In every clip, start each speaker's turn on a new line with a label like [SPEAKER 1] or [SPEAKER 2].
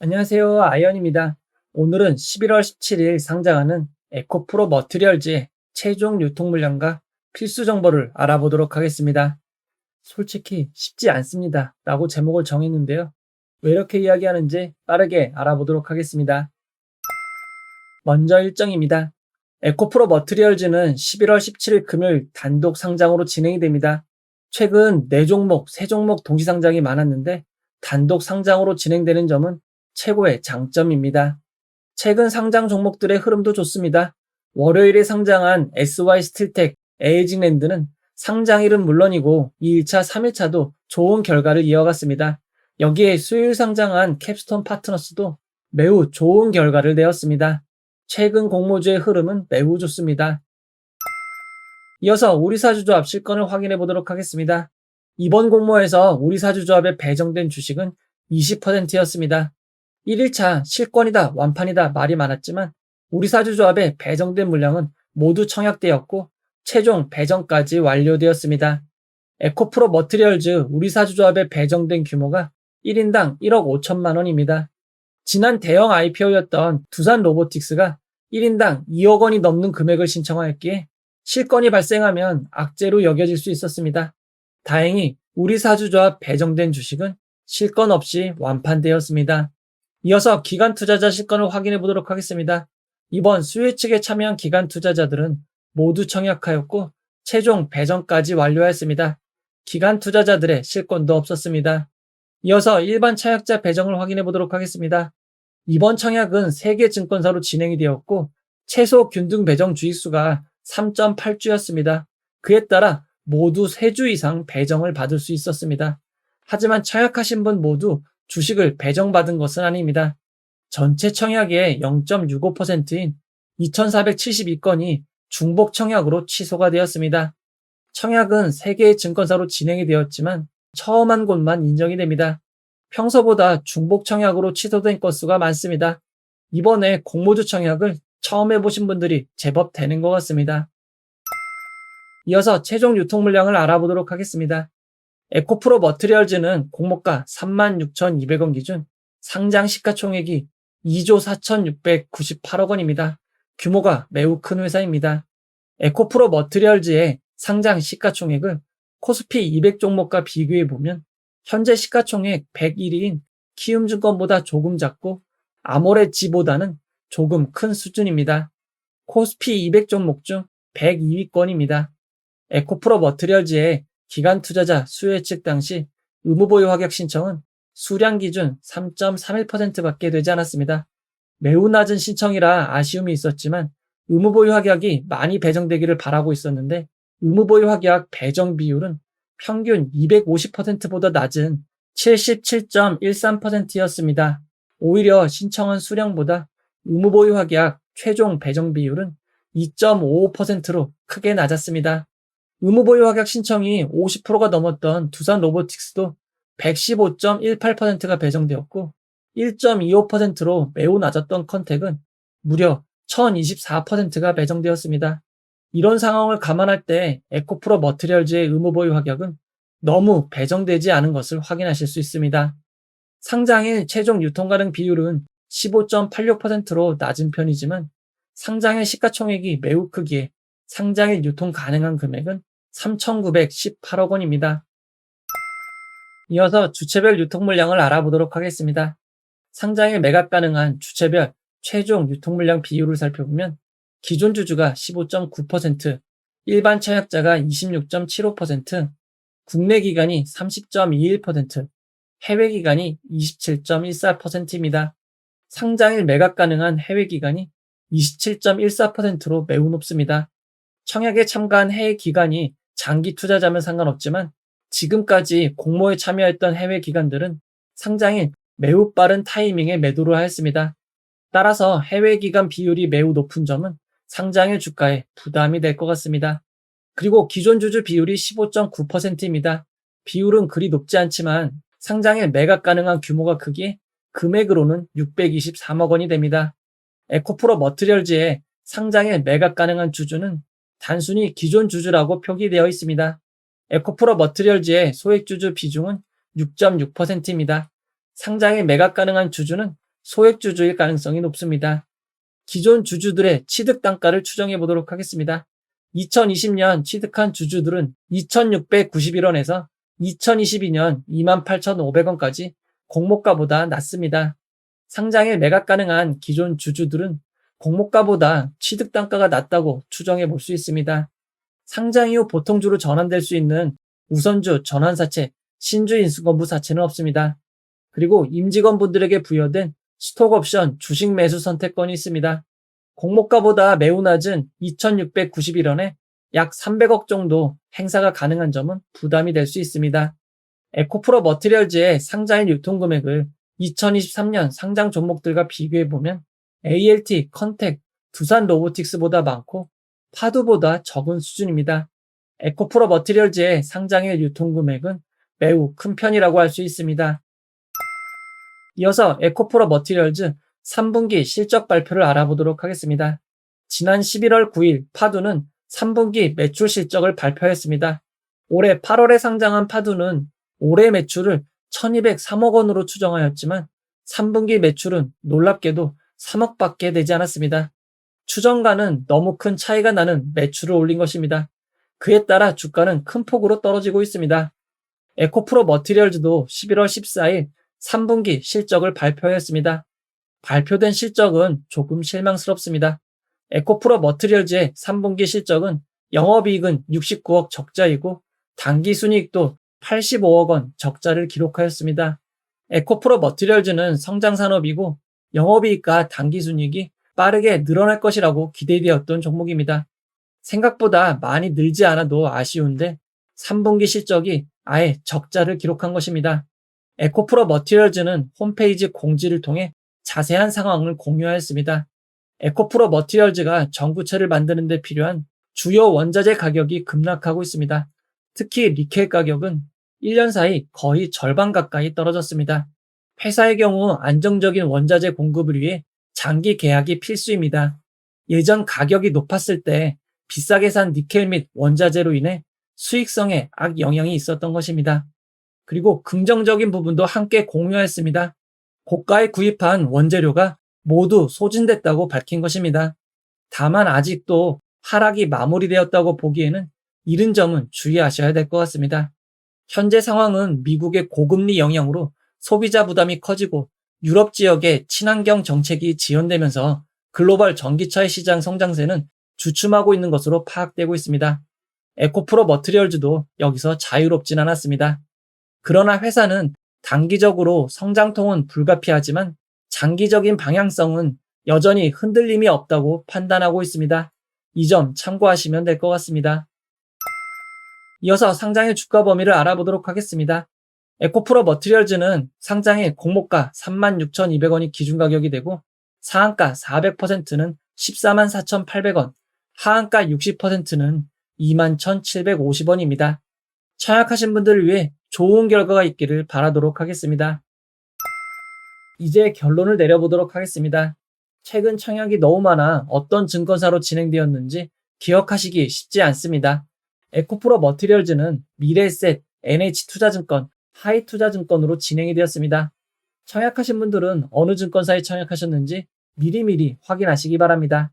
[SPEAKER 1] 안녕하세요. 아이언입니다. 오늘은 11월 17일 상장하는 에코프로 머티리얼즈의 최종 유통 물량과 필수 정보를 알아보도록 하겠습니다. 솔직히 쉽지 않습니다. 라고 제목을 정했는데요. 왜 이렇게 이야기하는지 빠르게 알아보도록 하겠습니다. 먼저 일정입니다. 에코프로 머티리얼즈는 11월 17일 금요일 단독 상장으로 진행이 됩니다. 최근 4종목, 3종목 동시 상장이 많았는데 단독 상장으로 진행되는 점은 최고의 장점입니다. 최근 상장 종목들의 흐름도 좋습니다. 월요일에 상장한 SY스틸텍, 에이징랜드는 상장일은 물론이고 2일차, 3일차도 좋은 결과를 이어갔습니다. 여기에 수요일 상장한 캡스톤 파트너스도 매우 좋은 결과를 내었습니다. 최근 공모주의 흐름은 매우 좋습니다. 이어서 우리사주조합 실권을 확인해 보도록 하겠습니다. 이번 공모에서 우리사주조합에 배정된 주식은 20%였습니다. 1일차 실권이다, 완판이다 말이 많았지만 우리사주조합에 배정된 물량은 모두 청약되었고 최종 배정까지 완료되었습니다. 에코프로 머티리얼즈 우리사주조합에 배정된 규모가 1인당 1억 5천만 원입니다. 지난 대형 IPO였던 두산로보틱스가 1인당 2억 원이 넘는 금액을 신청하였기에 실권이 발생하면 악재로 여겨질 수 있었습니다. 다행히 우리사주조합 배정된 주식은 실권 없이 완판되었습니다. 이어서 기관 투자자 실권을 확인해 보도록 하겠습니다. 이번 수혜 측에 참여한 기관 투자자들은 모두 청약하였고 최종 배정까지 완료하였습니다. 기관 투자자들의 실권도 없었습니다. 이어서 일반 청약자 배정을 확인해 보도록 하겠습니다. 이번 청약은 3개 증권사로 진행이 되었고 최소 균등 배정 주식수가 3.8주였습니다. 그에 따라 모두 3주 이상 배정을 받을 수 있었습니다. 하지만 청약하신 분 모두 주식을 배정받은 것은 아닙니다. 전체 청약의 0.65%인 2,472건이 중복 청약으로 취소가 되었습니다. 청약은 3개의 증권사로 진행이 되었지만 처음 한 곳만 인정이 됩니다. 평소보다 중복 청약으로 취소된 건수가 많습니다. 이번에 공모주 청약을 처음 해보신 분들이 제법 되는 것 같습니다. 이어서 최종 유통 물량을 알아보도록 하겠습니다. 에코프로 머티리얼즈는 공모가 36,200원 기준 상장 시가총액이 2조 4,698억 원입니다. 규모가 매우 큰 회사입니다. 에코프로 머티리얼즈의 상장 시가총액을 코스피 200 종목과 비교해보면 현재 시가총액 101위인 키움증권보다 조금 작고 아모레지보다는 조금 큰 수준입니다. 코스피 200 종목 중 102위권입니다. 에코프로 머티리얼즈의 기관 투자자 수혜 측 당시 의무보유 확약 신청은 수량 기준 3.31%밖에 되지 않았습니다. 매우 낮은 신청이라 아쉬움이 있었지만 의무보유 확약이 많이 배정되기를 바라고 있었는데 의무보유 확약 배정 비율은 평균 250%보다 낮은 77.13%였습니다. 오히려 신청한 수량보다 의무보유 확약 최종 배정 비율은 2.55%로 크게 낮았습니다. 의무보유 확약 신청이 50%가 넘었던 두산로보틱스도 115.18%가 배정되었고 1.25%로 매우 낮았던 컨택은 무려 1024%가 배정되었습니다. 이런 상황을 감안할 때 에코프로 머티리얼즈의 의무보유 확약은 너무 배정되지 않은 것을 확인하실 수 있습니다. 상장일 최종 유통 가능 비율은 15.86%로 낮은 편이지만 상장일 시가총액이 매우 크기에 상장일 유통 가능한 금액은 3,918억 원입니다. 이어서 주체별 유통 물량을 알아보도록 하겠습니다. 상장일 매각 가능한 주체별 최종 유통 물량 비율을 살펴보면 기존 주주가 15.9%, 일반 청약자가 26.75%, 국내 기관이 30.21%, 해외 기관이 27.14%입니다. 상장일 매각 가능한 해외 기관이 27.14%로 매우 높습니다. 청약에 참가한 해외 기관이 장기 투자자면 상관없지만 지금까지 공모에 참여했던 해외 기관들은 상장일 매우 빠른 타이밍에 매도를 하였습니다. 따라서 해외 기관 비율이 매우 높은 점은 상장일 주가에 부담이 될 것 같습니다. 그리고 기존 주주 비율이 15.9%입니다. 비율은 그리 높지 않지만 상장일 매각 가능한 규모가 크기에 금액으로는 623억 원이 됩니다. 에코프로 머티리얼즈의 상장일 매각 가능한 주주는 단순히 기존 주주라고 표기되어 있습니다. 에코프로 머티리얼즈의 소액주주 비중은 6.6%입니다. 상장일 매각 가능한 주주는 소액주주일 가능성이 높습니다. 기존 주주들의 취득 단가를 추정해 보도록 하겠습니다. 2020년 취득한 주주들은 2,691원에서 2022년 28,500원까지 공모가보다 낮습니다. 상장에 매각 가능한 기존 주주들은 공모가보다 취득 단가가 낮다고 추정해 볼 수 있습니다. 상장 이후 보통주로 전환될 수 있는 우선주 전환사채, 신주 인수거부 사채는 없습니다. 그리고 임직원분들에게 부여된 스톡옵션 주식 매수 선택권이 있습니다. 공모가보다 매우 낮은 2,691원에 약 300억 정도 행사가 가능한 점은 부담이 될 수 있습니다. 에코프로 머티리얼즈의 상장일 유통금액을 2023년 상장 종목들과 비교해보면 ALT, 컨택, 두산 로보틱스보다 많고 파두보다 적은 수준입니다. 에코프로 머티리얼즈의 상장일 유통금액은 매우 큰 편이라고 할 수 있습니다. 이어서 에코프로 머티리얼즈 3분기 실적 발표를 알아보도록 하겠습니다. 지난 11월 9일 파두는 3분기 매출 실적을 발표했습니다. 올해 8월에 상장한 파두는 올해 매출을 1,203억 원으로 추정하였지만 3분기 매출은 놀랍게도 3억밖에 되지 않았습니다. 추정과는 너무 큰 차이가 나는 매출을 올린 것입니다. 그에 따라 주가는 큰 폭으로 떨어지고 있습니다. 에코프로 머티리얼즈도 11월 14일 3분기 실적을 발표했습니다. 발표된 실적은 조금 실망스럽습니다. 에코프로 머티리얼즈의 3분기 실적은 영업이익은 69억 적자이고 당기순이익도 85억 원 적자를 기록하였습니다. 에코프로 머티리얼즈는 성장산업이고 영업이익과 당기순이익이 빠르게 늘어날 것이라고 기대되었던 종목입니다. 생각보다 많이 늘지 않아도 아쉬운데 3분기 실적이 아예 적자를 기록한 것입니다. 에코프로 머티리얼즈는 홈페이지 공지를 통해 자세한 상황을 공유하였습니다. 에코프로 머티리얼즈가 전구체를 만드는 데 필요한 주요 원자재 가격이 급락하고 있습니다. 특히 니켈 가격은 1년 사이 거의 절반 가까이 떨어졌습니다. 회사의 경우 안정적인 원자재 공급을 위해 장기 계약이 필수입니다. 예전 가격이 높았을 때 비싸게 산 니켈 및 원자재로 인해 수익성에 악영향이 있었던 것입니다. 그리고 긍정적인 부분도 함께 공유했습니다. 고가에 구입한 원재료가 모두 소진됐다고 밝힌 것입니다. 다만 아직도 하락이 마무리되었다고 보기에는 이른 점은 주의하셔야 될 것 같습니다. 현재 상황은 미국의 고금리 영향으로 소비자 부담이 커지고 유럽 지역의 친환경 정책이 지연되면서 글로벌 전기차의 시장 성장세는 주춤하고 있는 것으로 파악되고 있습니다. 에코프로 머티리얼즈도 여기서 자유롭진 않았습니다. 그러나 회사는 단기적으로 성장통은 불가피하지만 장기적인 방향성은 여전히 흔들림이 없다고 판단하고 있습니다. 이 점 참고하시면 될 것 같습니다. 이어서 상장의 주가 범위를 알아보도록 하겠습니다. 에코프로 머티리얼즈는 상장의 공모가 36,200원이 기준가격이 되고 상한가 400%는 144,800원, 하한가 60%는 21,750원입니다. 청약하신 분들을 위해 좋은 결과가 있기를 바라도록 하겠습니다. 이제 결론을 내려보도록 하겠습니다. 최근 청약이 너무 많아 어떤 증권사로 진행되었는지 기억하시기 쉽지 않습니다. 에코프로 머티리얼즈는 미래에셋, NH투자증권, 하이투자증권으로 진행이 되었습니다. 청약하신 분들은 어느 증권사에 청약하셨는지 미리미리 확인하시기 바랍니다.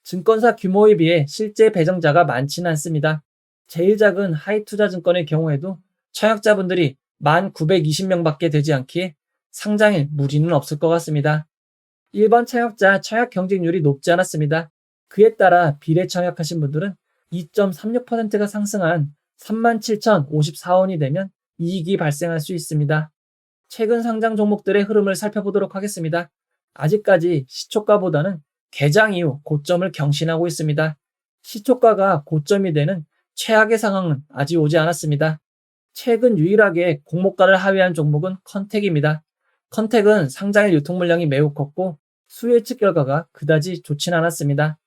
[SPEAKER 1] 증권사 규모에 비해 실제 배정자가 많지는 않습니다. 제일 작은 하이투자증권의 경우에도 청약자분들이 1,920명밖에 되지 않기에 상장일 무리는 없을 것 같습니다. 일반 청약자 청약 경쟁률이 높지 않았습니다. 그에 따라 비례 청약하신 분들은 2.36%가 상승한 37,054원이 되면 이익이 발생할 수 있습니다. 최근 상장 종목들의 흐름을 살펴보도록 하겠습니다. 아직까지 시초가보다는 개장 이후 고점을 경신하고 있습니다. 시초가가 고점이 되는 최악의 상황은 아직 오지 않았습니다. 최근 유일하게 공모가를 하회한 종목은 컨택입니다. 컨택은 상장일 유통 물량이 매우 컸고 수혜측 결과가 그다지 좋진 않았습니다.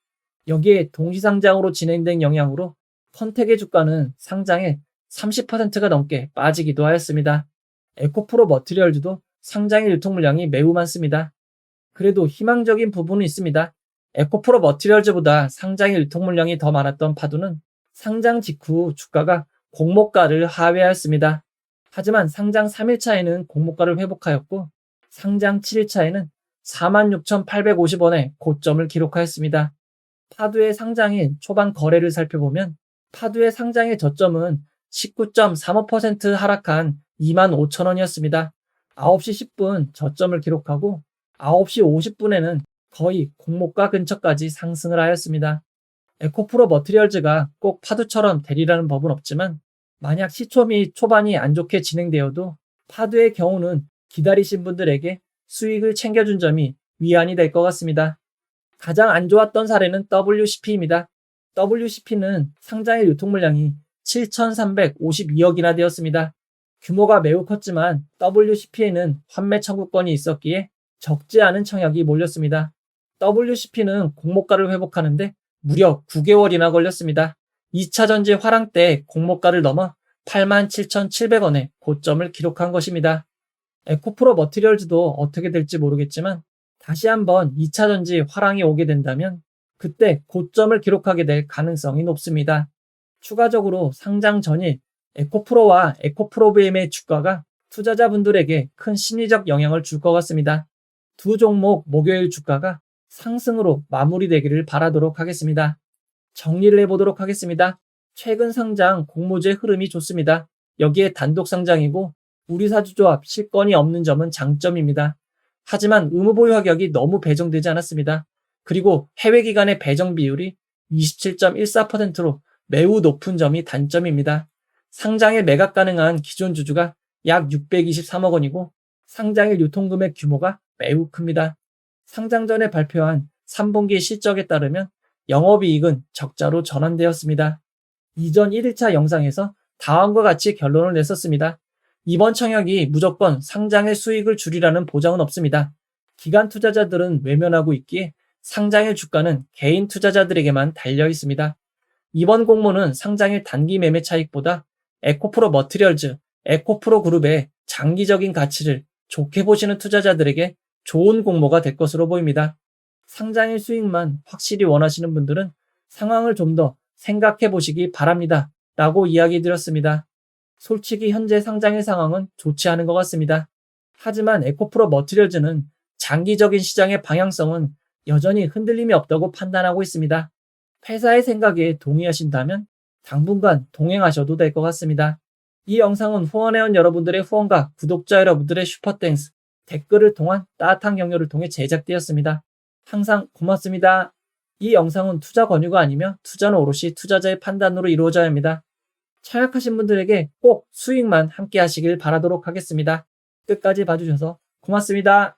[SPEAKER 1] 여기에 동시상장으로 진행된 영향으로 컨택의 주가는 상장에 30%가 넘게 빠지기도 하였습니다. 에코프로 머티리얼즈도 상장일 유통 물량이 매우 많습니다. 그래도 희망적인 부분은 있습니다. 에코프로 머티리얼즈보다 상장일 유통 물량이 더 많았던 파두는 상장 직후 주가가 공모가를 하회하였습니다. 하지만 상장 3일차에는 공모가를 회복하였고 상장 7일차에는 46,850원의 고점을 기록하였습니다. 파두의 상장일 초반 거래를 살펴보면 파두의 상장일 저점은 19.35% 하락한 25,000원이었습니다. 9시 10분 저점을 기록하고 9시 50분에는 거의 공모가 근처까지 상승을 하였습니다. 에코프로 머티리얼즈가 꼭 파두처럼 되리라는 법은 없지만 만약 시초 및 초반이 안 좋게 진행되어도 파두의 경우는 기다리신 분들에게 수익을 챙겨준 점이 위안이 될 것 같습니다. 가장 안 좋았던 사례는 WCP입니다. WCP는 상장일 유통 물량이 7,352억이나 되었습니다. 규모가 매우 컸지만 WCP에는 환매 청구권이 있었기에 적지 않은 청약이 몰렸습니다. WCP는 공모가를 회복하는데 무려 9개월이나 걸렸습니다. 2차 전지 화랑 때 공모가를 넘어 87,700원의 고점을 기록한 것입니다. 에코프로 머티리얼즈도 어떻게 될지 모르겠지만 다시 한번 2차 전지 화랑이 오게 된다면 그때 고점을 기록하게 될 가능성이 높습니다. 추가적으로 상장 전일 에코프로와 에코프로비엠의 주가가 투자자분들에게 큰 심리적 영향을 줄 것 같습니다. 두 종목 목요일 주가가 상승으로 마무리되기를 바라도록 하겠습니다. 정리를 해보도록 하겠습니다. 최근 상장 공모주의 흐름이 좋습니다. 여기에 단독 상장이고 우리사주조합 실권이 없는 점은 장점입니다. 하지만 의무보유 가격이 너무 배정되지 않았습니다. 그리고 해외기관의 배정 비율이 27.14%로 매우 높은 점이 단점입니다. 상장에 매각 가능한 기존 주주가 약 623억 원이고 상장일 유통금액 규모가 매우 큽니다. 상장 전에 발표한 3분기 실적에 따르면 영업이익은 적자로 전환되었습니다. 이전 1일차 영상에서 다음과 같이 결론을 냈었습니다. 이번 청약이 무조건 상장의 수익을 줄이라는 보장은 없습니다. 기관 투자자들은 외면하고 있기에 상장일 주가는 개인 투자자들에게만 달려 있습니다. 이번 공모는 상장일 단기 매매 차익보다 에코프로 머티리얼즈, 에코프로 그룹의 장기적인 가치를 좋게 보시는 투자자들에게 좋은 공모가 될 것으로 보입니다. 상장일 수익만 확실히 원하시는 분들은 상황을 좀 더 생각해 보시기 바랍니다. 라고 이야기 드렸습니다. 솔직히 현재 상장일 상황은 좋지 않은 것 같습니다. 하지만 에코프로 머티리얼즈는 장기적인 시장의 방향성은 여전히 흔들림이 없다고 판단하고 있습니다. 회사의 생각에 동의하신다면 당분간 동행하셔도 될 것 같습니다. 이 영상은 후원해온 여러분들의 후원과 구독자 여러분들의 슈퍼땡스, 댓글을 통한 따뜻한 격려를 통해 제작되었습니다. 항상 고맙습니다. 이 영상은 투자 권유가 아니며 투자는 오롯이 투자자의 판단으로 이루어져야 합니다. 청약하신 분들에게 꼭 수익만 함께 하시길 바라도록 하겠습니다. 끝까지 봐주셔서 고맙습니다.